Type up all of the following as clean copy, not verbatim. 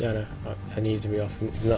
Yeah, no, I needed to be off. No.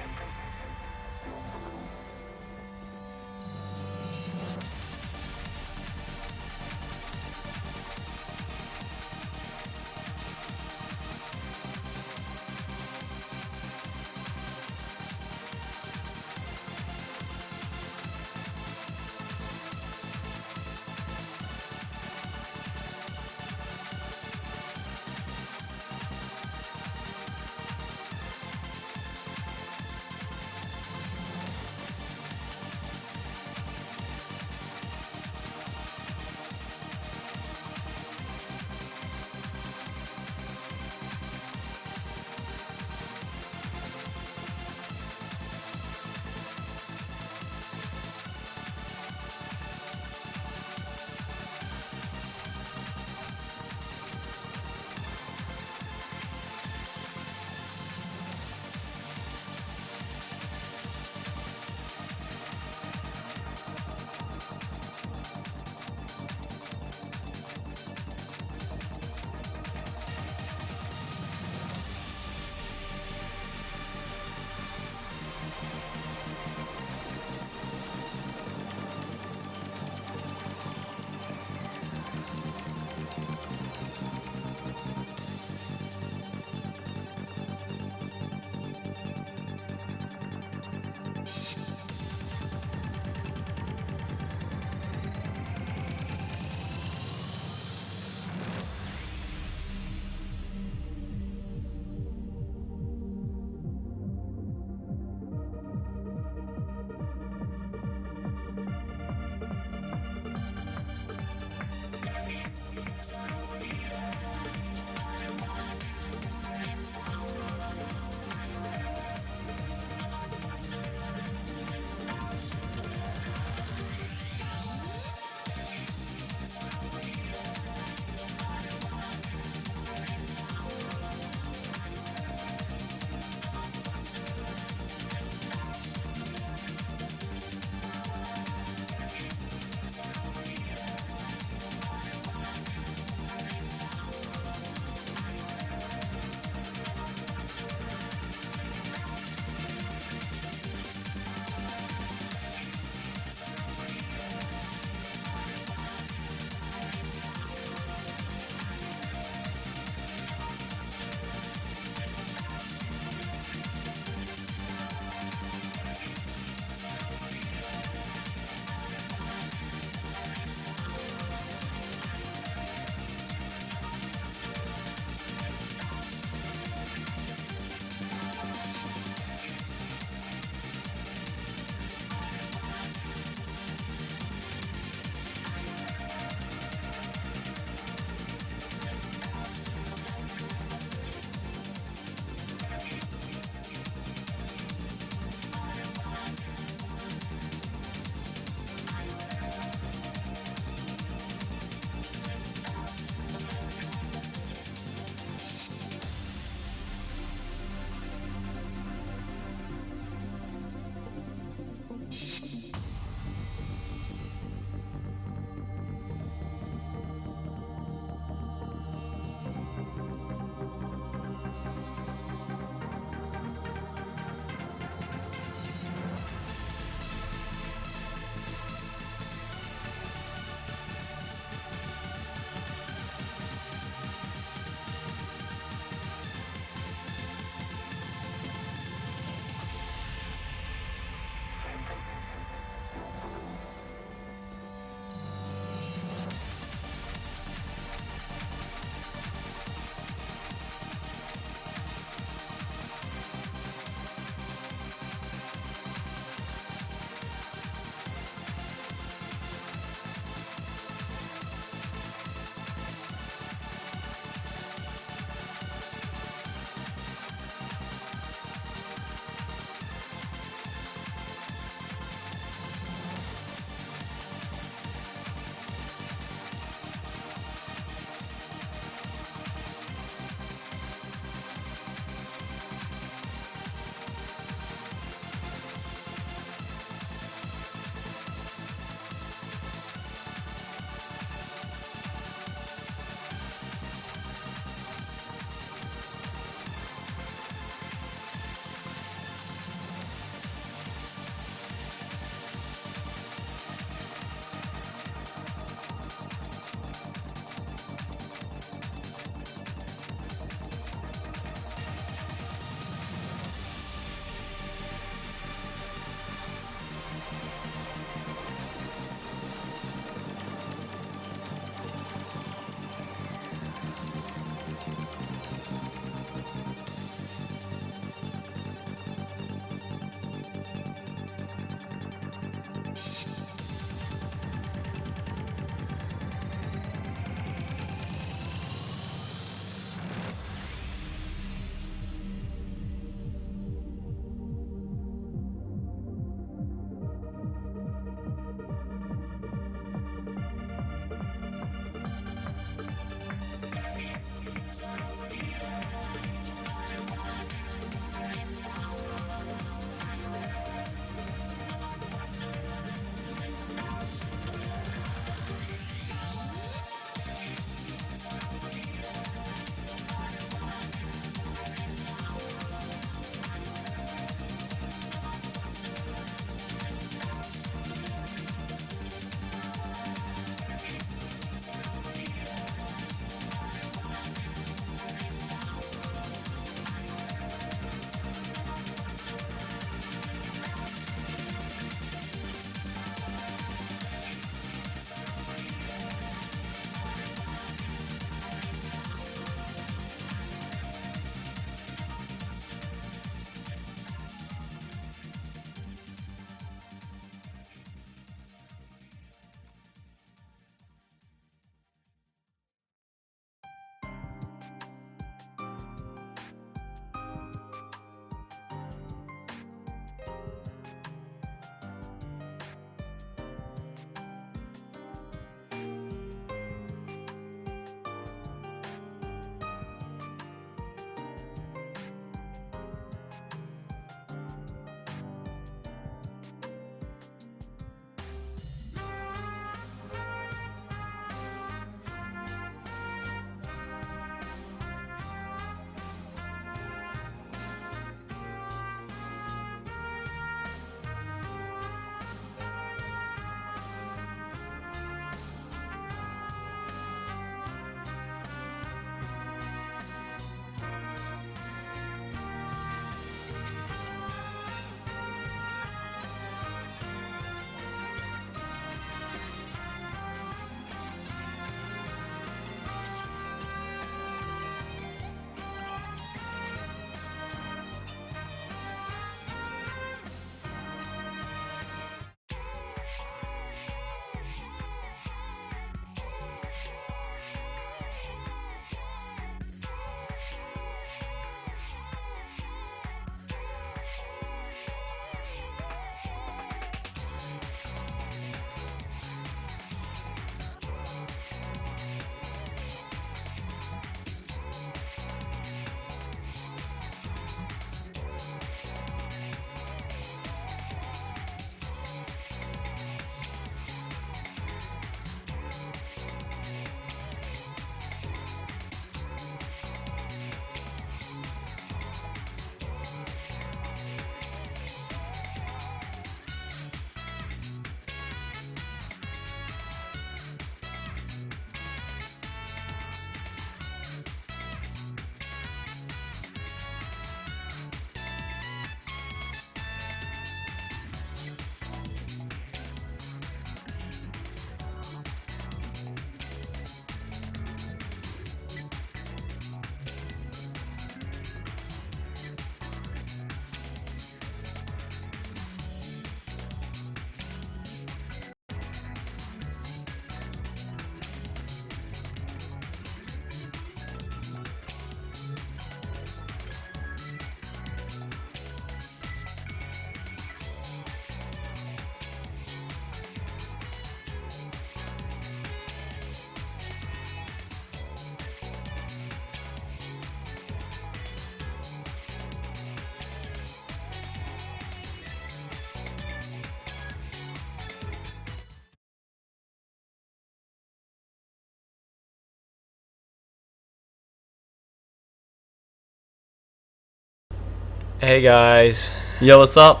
Hey guys, Yo, what's up?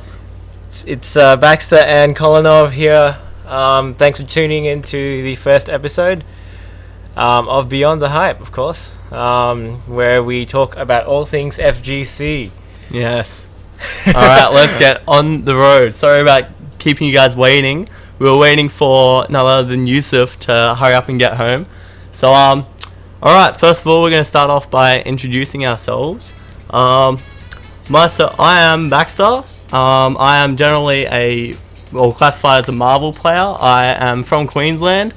it's Baxter and Colonov here. Thanks for tuning into the first episode of Beyond the Hype, of course, where we talk about all things FGC. Yes. Alright, let's get on the road. Sorry about keeping you guys waiting. We were waiting for none other than Yusuf to hurry up and get home. So, alright, first of all, we're going to start off by introducing ourselves. I am Baxter. I am generally a classified as a Marvel player. I am from Queensland,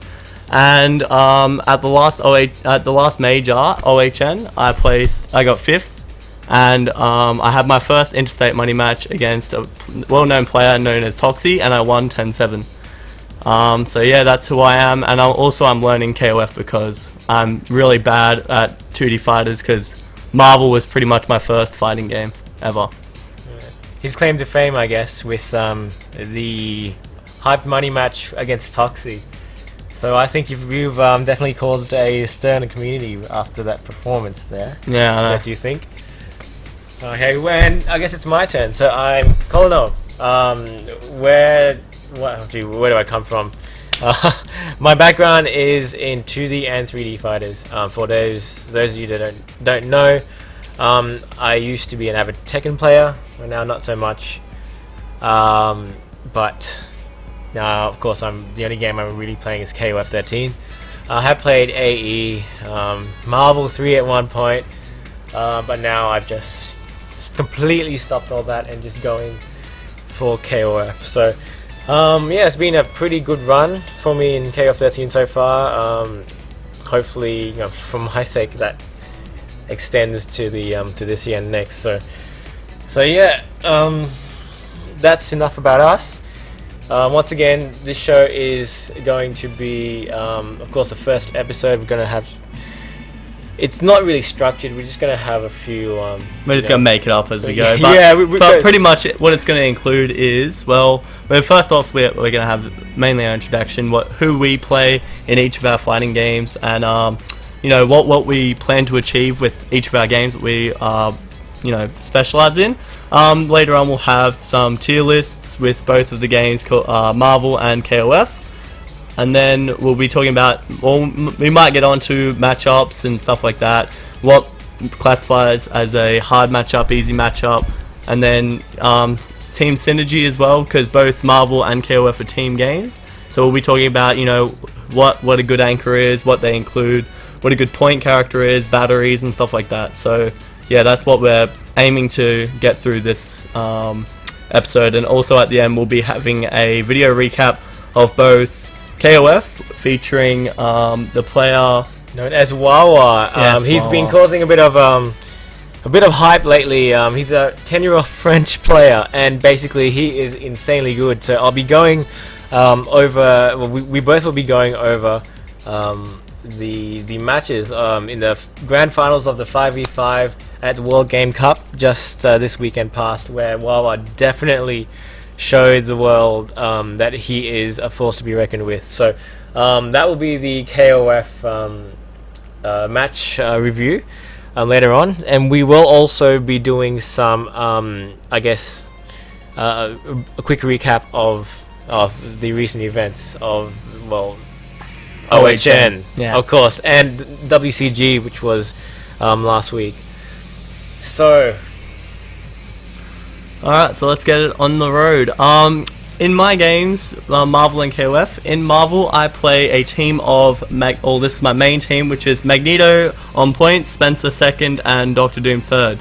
and at the last major OHN, I got 5th, and I had my first interstate money match against a well-known player known as Toxie, and I won 10-7. So yeah, that's who I am, and I'm learning KOF because I'm really bad at 2D fighters, because Marvel was pretty much my first fighting game ever. His claim to fame, I guess, with the hyped money match against Toxie. So I think you've definitely caused a stir in the community after that performance there. Yeah, I know. What do you think? Okay, I guess it's my turn. So I'm Colonov. Where do I come from? My background is in 2D and 3D fighters. For those of you that don't know, I used to be an avid Tekken player. Now not so much. But now, of course, the only game I'm really playing is KOF 13. I have played AE, Marvel 3 at one point, but now I've just completely stopped all that and just going for KOF. So yeah, it's been a pretty good run for me in KOF 13 so far. Hopefully, for my sake, that extends to this year and next. So yeah, that's enough about us. Once again, this show is going to be, of course, the first episode. We're going to have. It's not really structured. We're just going to have a few. We're just going to make it up as we go. But, yeah, but pretty much what it's going to include is, first off, we're going to have mainly our introduction, who we play in each of our fighting games, and what we plan to achieve with each of our games that we specialize in. Later on, we'll have some tier lists with both of the games called Marvel and KOF. And then we'll be talking about, we might get onto matchups and stuff like that. What classifies as a hard matchup, easy matchup, and then team synergy as well, because both Marvel and KOF are team games. So we'll be talking about, what a good anchor is, what they include, what a good point character is, batteries and stuff like that. So yeah, that's what we're aiming to get through this episode. And also at the end, we'll be having a video recap of both KOF featuring the player known as Wawa. Yes, he's Wawa. been causing a bit of hype lately. He's a 10-year-old French player, and basically he is insanely good. So I'll be going over. Well, we both will be going over the matches in the grand finals of the 5v5 at the World Game Cup just this weekend past, where Wawa definitely showed the world that he is a force to be reckoned with. So that will be the KOF match review later on, and we will also be doing some a quick recap of the recent events of OHN, yeah, of course, and WCG, which was last week. So alright, so let's get it on the road. In my games, Marvel and KOF, in Marvel I play a team of, this is my main team, which is Magneto on point, Spencer second, and Doctor Doom third.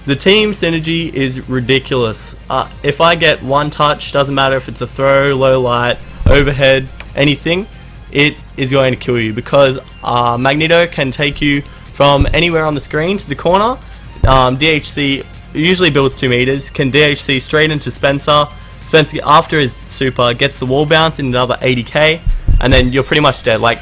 The team synergy is ridiculous. If I get one touch, doesn't matter if it's a throw, low light, overhead, anything, it is going to kill you, because Magneto can take you from anywhere on the screen to the corner. DHC usually builds 2 meters, can DHC straight into Spencer. Spencer, after his super, gets the wall bounce in another 80k, and then you're pretty much dead. Like,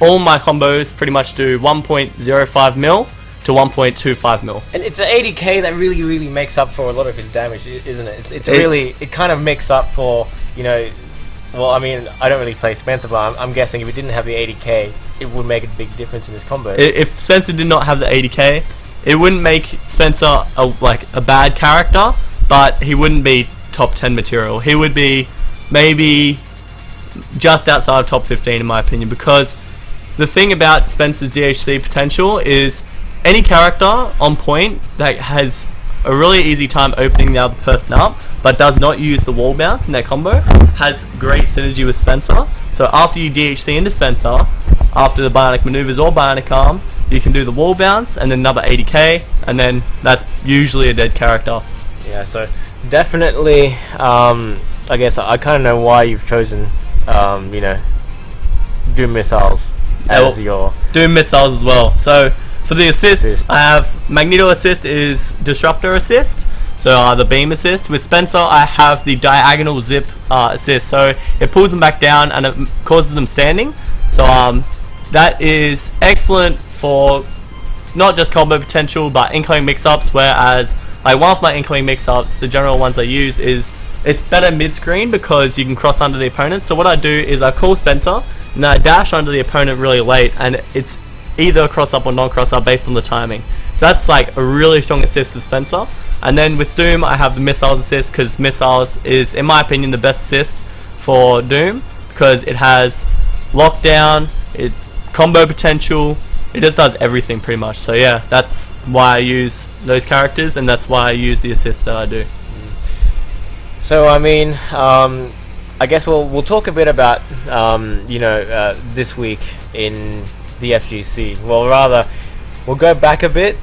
all my combos pretty much do 1.05 mil to 1.25 mil. And it's an 80k that really makes up for a lot of his damage, isn't it? It's really, it kind of makes up for, well, I mean, I don't really play Spencer, but I'm guessing if it didn't have the 80k, it would make a big difference in his combo. If Spencer did not have the 80k, it wouldn't make Spencer a bad character, but he wouldn't be top 10 material. He would be maybe just outside of top 15 in my opinion, because the thing about Spencer's DHC potential is any character on point that has a really easy time opening the other person up but does not use the wall bounce in their combo has great synergy with Spencer. So after you DHC into Spencer, after the bionic maneuvers or bionic arm, you can do the wall bounce and then another 80k, and then that's usually a dead character. Yeah, so definitely I guess I kind of know why you've chosen, Doom missiles as your Doom missiles as well. So for the assists, I have Magneto assist is disruptor assist. So the beam assist. With Spencer, I have the diagonal zip assist. So it pulls them back down and it causes them standing. So that is excellent for not just combo potential, but incoming mix-ups. Whereas like one of my incoming mix-ups, the general ones I use is it's better mid-screen because you can cross under the opponent. So what I do is I call Spencer and I dash under the opponent really late, and it's either cross up or non-cross up based on the timing. So that's like a really strong assist of Spencer. And then with Doom, I have the missiles assist because missiles is, in my opinion, the best assist for Doom because it has lockdown, it combo potential, it just does everything pretty much. So yeah, that's why I use those characters, and that's why I use the assists that I do. So I mean, I guess we'll talk a bit about this week in the FGC. Well, rather, we'll go back a bit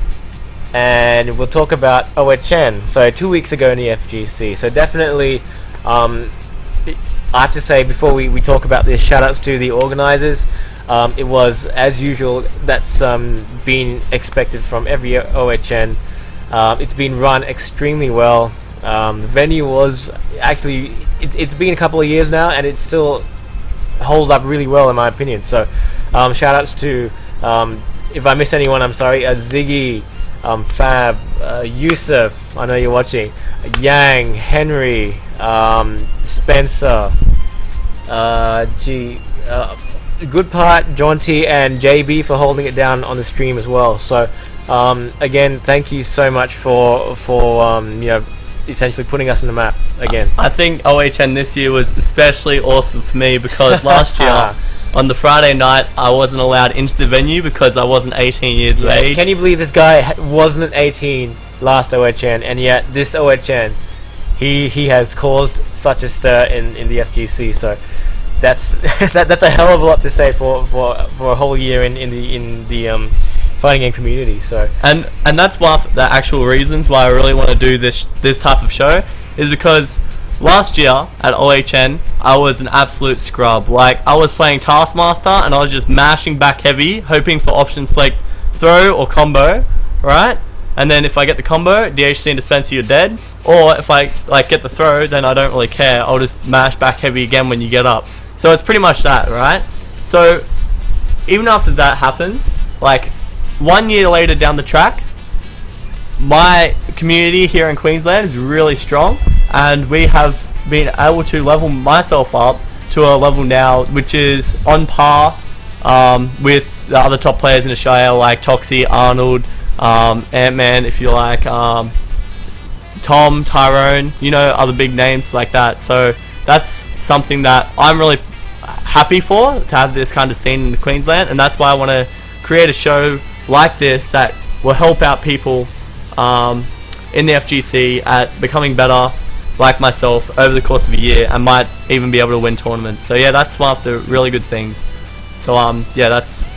and we'll talk about OHN. So 2 weeks ago in the FGC. So definitely, I have to say before we talk about this, shout outs to the organizers. It was, as usual, that's been expected from every OHN. It's been run extremely well. The venue was actually, it's been a couple of years now and it still holds up really well in my opinion. So shout outs to, if I miss anyone, I'm sorry, Ziggy, Fab, Yusuf, I know you're watching, Yang, Henry, Spencer, Good Part, John T, and JB for holding it down on the stream as well. So again, thank you so much for essentially putting us on the map again. I think OHN this year was especially awesome for me because last year on the Friday night I wasn't allowed into the venue because I wasn't 18 years of age. Can you believe this guy wasn't 18 last OHN, and yet this OHN he has caused such a stir in the FGC. So that's that's a hell of a lot to say for a whole year in the fighting game community. So and that's one of the actual reasons why I really want to do this type of show, is because last year at OHN I was an absolute scrub. Like I was playing Taskmaster and I was just mashing back heavy, hoping for options like throw or combo, right? And then if I get the combo, DHC and dispenser, you're dead. Or if I like get the throw, then I don't really care. I'll just mash back heavy again when you get up. So it's pretty much that, right? So even after that happens, like 1 year later down the track, my community here in Queensland is really strong, and we have been able to level myself up to a level now which is on par with the other top players in Australia, like Toxie, Arnold, Ant-Man, if you like, Tom, Tyrone, other big names like that. So that's something that I'm really happy for, to have this kind of scene in Queensland, and that's why I want to create a show like this that will help out people in the FGC at becoming better like myself over the course of a year, and might even be able to win tournaments. So yeah, that's one of the really good things. So yeah, that's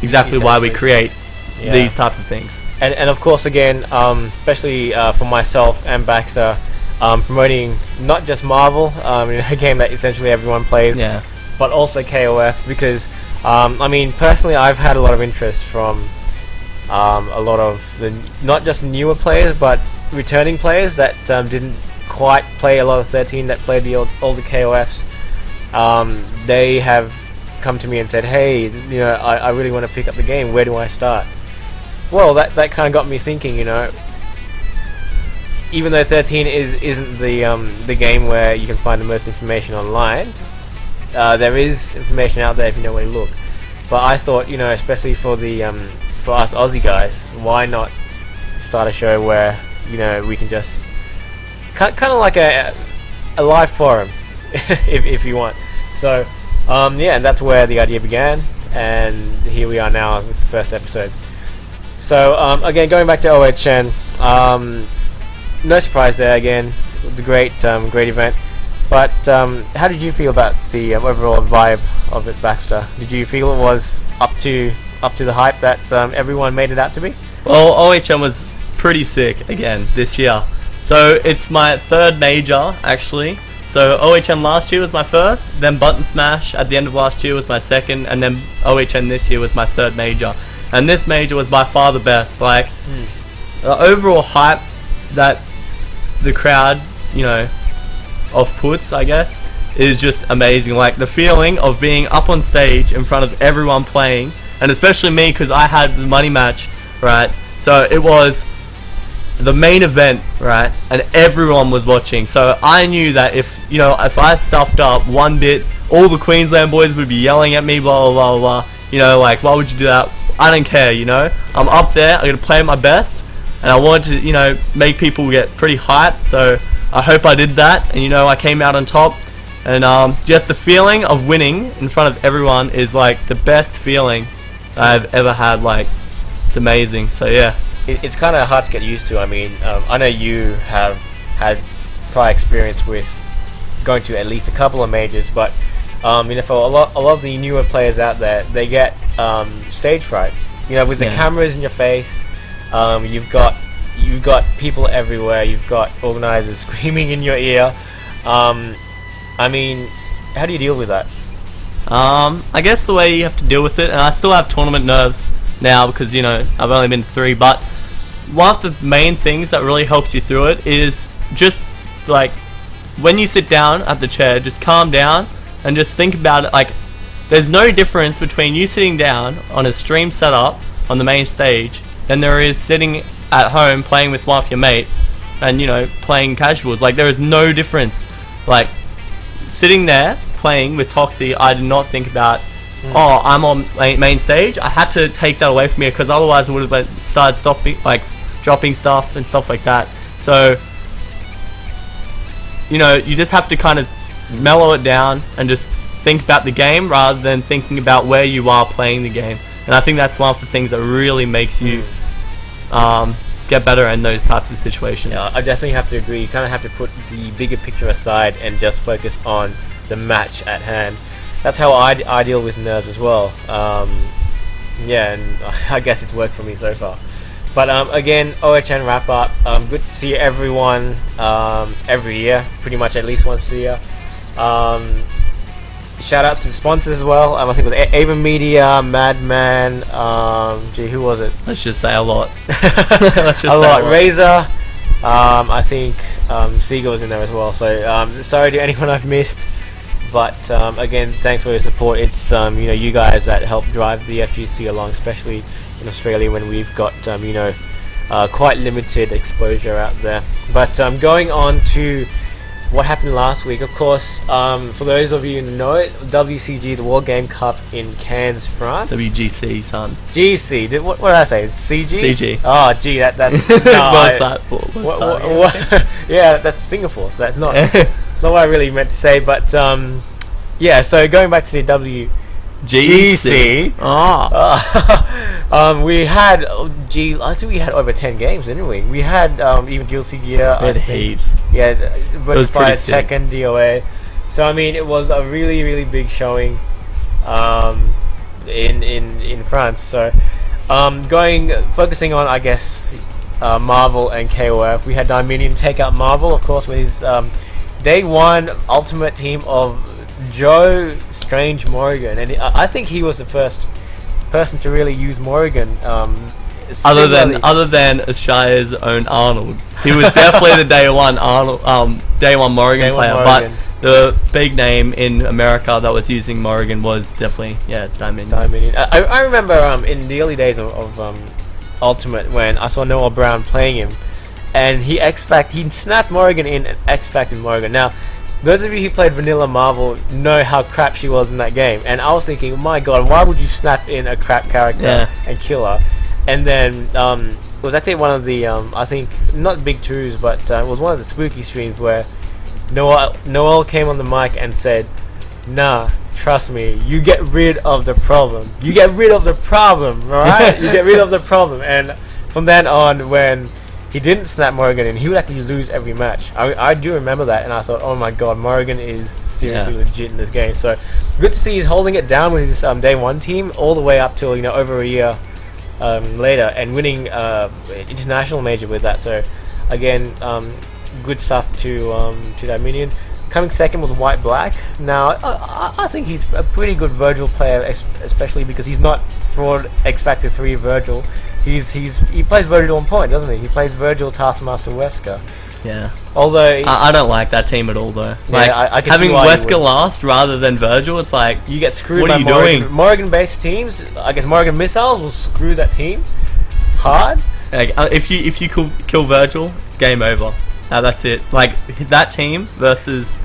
exactly why we create these type of things. And of course, again, especially for myself and Baxter, promoting not just Marvel, a game that essentially everyone plays, but also KOF, because personally I've had a lot of interest from a lot of the not just newer players but returning players that didn't quite play a lot of 13, that played the older KOFs. They have come to me and said, hey, I really want to pick up the game, where do I start? Well, that kind of got me thinking, even though 13 isn't the game where you can find the most information online, there is information out there if you know where to look. But I thought, especially for for us Aussie guys, why not start a show where we can just kind of like a live forum, if you want. So and that's where the idea began, and here we are now with the first episode. So again, going back to OHN, no surprise there again. It was a great event. But how did you feel about the overall vibe of it, Baxter? Did you feel it was up to the hype that everyone made it out to be? Well, OHN was pretty sick again this year. So it's my third major actually. So OHN last year was my first, then Button Smash at the end of last year was my second, and then OHN this year was my third major. And this major was by far the best. Like, the overall hype that the crowd, off-puts, I guess, is just amazing. Like, the feeling of being up on stage in front of everyone playing, and especially me, because I had the money match, right? So it was the main event, right, and everyone was watching. So I knew that if I stuffed up one bit, all the Queensland boys would be yelling at me, blah blah blah blah. Like, why would you do that? I don't care. I'm up there. I'm gonna play my best, and I wanted to make people get pretty hyped. So I hope I did that, and I came out on top. And just the feeling of winning in front of everyone is like the best feeling I've ever had. Like, it's amazing. So yeah. It's kind of hard to get used to. I mean, I know you have had prior experience with going to at least a couple of majors, but for a lot of the newer players out there, they get stage fright. With the cameras in your face, you've got people everywhere. You've got organizers screaming in your ear. I mean, how do you deal with that? I guess the way you have to deal with it, and I still have tournament nerves now because I've only been 3, but one of the main things that really helps you through it is just like when you sit down at the chair, just calm down and just think about it. Like, there's no difference between you sitting down on a stream setup on the main stage than there is sitting at home playing with one of your mates and playing casuals. Like, there is no difference. Like, sitting there playing with Toxie, I did not think about I'm on main stage. I had to take that away from me because otherwise I would have started dropping stuff and stuff like that. So you just have to kind of mellow it down and just think about the game rather than thinking about where you are playing the game. And I think that's one of the things that really makes you get better in those types of situations. Yeah, I definitely have to agree. You kind of have to put the bigger picture aside and just focus on the match at hand. That's how I deal with nerves as well. And I guess it's worked for me so far. But again, OHN wrap up. Good to see everyone every year, pretty much at least once a year. Shout outs to the sponsors as well. I think it was Avon Media, Madman. Who was it? Let's just say a lot. A lot. Razor. I think Seagull was in there as well. So sorry to anyone I've missed. But again, thanks for your support. It's you guys that help drive the FGC along, especially in Australia when we've got quite limited exposure out there. But going on to what happened last week, of course, for those of you who know it, WCG, the World Game Cup in Cannes, France. WGC, son. GC. What did I say? CG? CG. Oh, gee, that's What's yeah, that's Singapore, so that's not that's not what I really meant to say. But so going back to the WGC, we had I think we had over 10 games, didn't we? We had even Guilty Gear. We had heaps. Yeah, Fire second DOA. So I mean, it was a really, really big showing in France. So focusing on, I guess, Marvel and KOF. We had Dominion take out Marvel, of course, with his day one ultimate team of Joe Strange Morrigan, and I think he was the first person to really use Morrigan. Other than Ashire's own Arnold, he was definitely the day one Morrigan player. But the big name in America that was using Morrigan was definitely Dominion. I remember in the early days of Ultimate when I saw Noah Brown playing him, and he snapped Morrigan in and X-Facted Morrigan. Now, those of you who played Vanilla Marvel know how crap she was in that game, and I was thinking, my god, why would you snap in a crap character and kill her? And then it was actually one of the I think not big twos, but it was one of the spooky streams where Noel came on the mic and said, "Nah, trust me, you get rid of the problem. You get rid of the problem, right? You get rid of the problem." And from then on, when he didn't snap Morrigan in, he would actually lose every match. I do remember that, and I thought, oh my god, Morrigan is seriously legit in this game. So good to see he's holding it down with his day one team all the way up till over a year later, and winning international major with that. So again, good stuff to Dominion. coming second was White Black. Now, I think he's a pretty good Virgil player, especially because he's not fraud X Factor 3 Virgil. He plays Virgil on point, doesn't he? He plays Virgil, Taskmaster, Wesker. Yeah. Although I don't like that team at all, though. Like, I can having see why Wesker last rather than Virgil, it's like, you get screwed what by are you doing? Morrigan-based teams. I guess Morrigan Missiles will screw that team hard. Like, if you kill Virgil, it's game over. That's it. Like, that team versus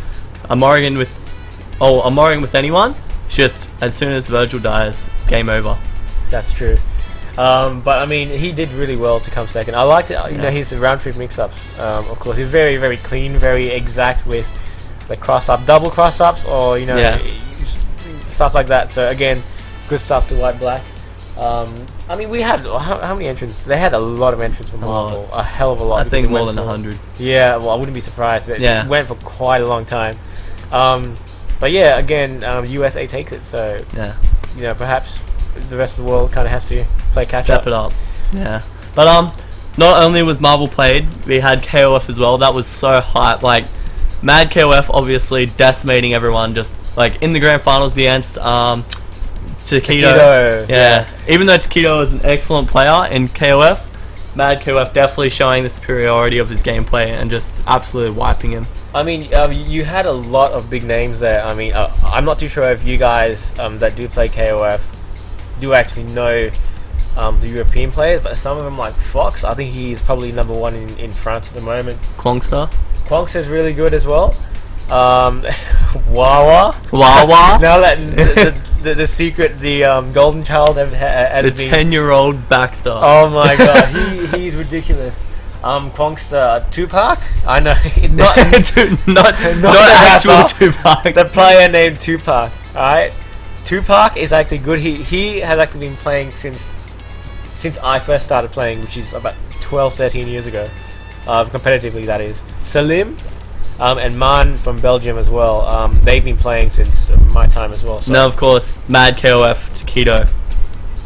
a Morrigan with anyone, just as soon as Virgil dies, game over. That's true. But I mean, he did really well to come second. I liked it. You know, his round trip mix-ups. Of course, he's very, very clean, very exact with the cross-up, double cross-ups, or stuff like that. So again, good stuff to White Black. I mean, we had how many entrants? They had a lot of entrants from Marvel, a hell of a lot. I think more than 100. Yeah, well, I wouldn't be surprised. It went for quite a long time. But yeah, again, USA takes it. So perhaps the rest of the world kind of has to play catch up. Step it up. Yeah. But not only was Marvel played, we had KOF as well. That was so hype. Like, Mad KOF obviously decimating everyone. Just like in the grand finals against Taquito. Yeah. Even though Taquito is an excellent player in KOF, Mad KOF definitely showing the superiority of his gameplay and just absolutely wiping him. I mean, you had a lot of big names there. I mean, I'm not too sure if you guys that do play KOF do actually know the European players, but some of them, like Fox, I think he's probably number one in France at the moment. Quongster is really good as well. Wawa. Now that the secret, the golden child has the 10-year-old Baxter. Oh my god, he's ridiculous. Quongster, Tupac. I know, not actual Tupac. The player named Tupac. All right, Tupac is actually good. He has actually been playing since I first started playing, which is about 12, 13 years ago. Competitively, that is. Salim. And Man from Belgium as well. They've been playing since my time as well. So. No, of course, Mad KOF, Taquito.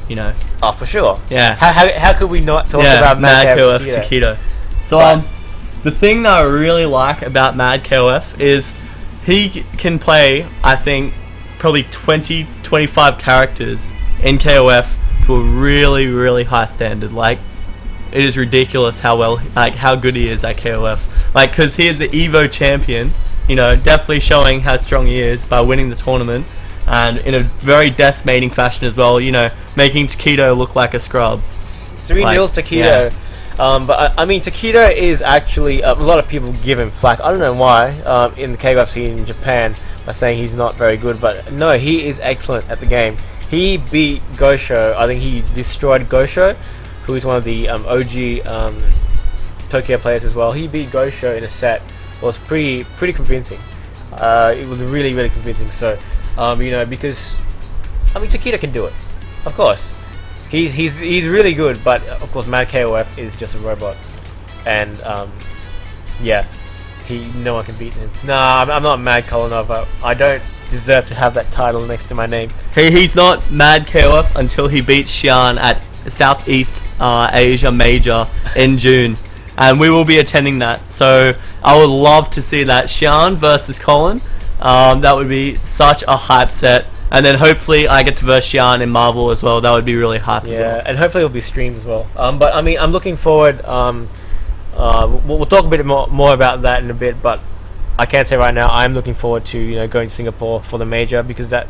You know. Oh, for sure. Yeah. How could we not talk about Mad KOF, Taquito? So, the thing that I really like about Mad KOF is he can play, I think, probably 20, 25 characters in KOF to a really, really high standard. Like, it is ridiculous how good he is at KOF. Like, because he is the Evo champion, definitely showing how strong he is by winning the tournament, and in a very decimating fashion as well, making Taquito look like a scrub. 3-0 Taquito. Yeah. But I mean, Taquito is actually, a lot of people give him flack. I don't know why, in the KOF scene in Japan, by saying he's not very good, but no, he is excellent at the game. He beat Gosho. I think he destroyed Gosho, who is one of the OG Tokyo players as well. He beat Gosho in a set. It was pretty convincing. It was really, really convincing. So, because I mean, Taquito can do it. Of course, he's really good. But of course, Mad KOF is just a robot, and no one can beat him. Nah, I'm not Mad Colonov. I don't deserve to have that title next to my name. He's not Mad KOF until he beats Xian at Southeast Asia Major in June, and we will be attending that. So I would love to see that Xian versus Colin. That would be such a hype set, and then hopefully I get to verse Xian in Marvel as well. That would be really hype as well. Yeah, and hopefully it'll be streamed as well. But I mean, I'm looking forward. We'll talk a bit more about that in a bit, but I can't say right now. I'm looking forward to going to Singapore for the major, because that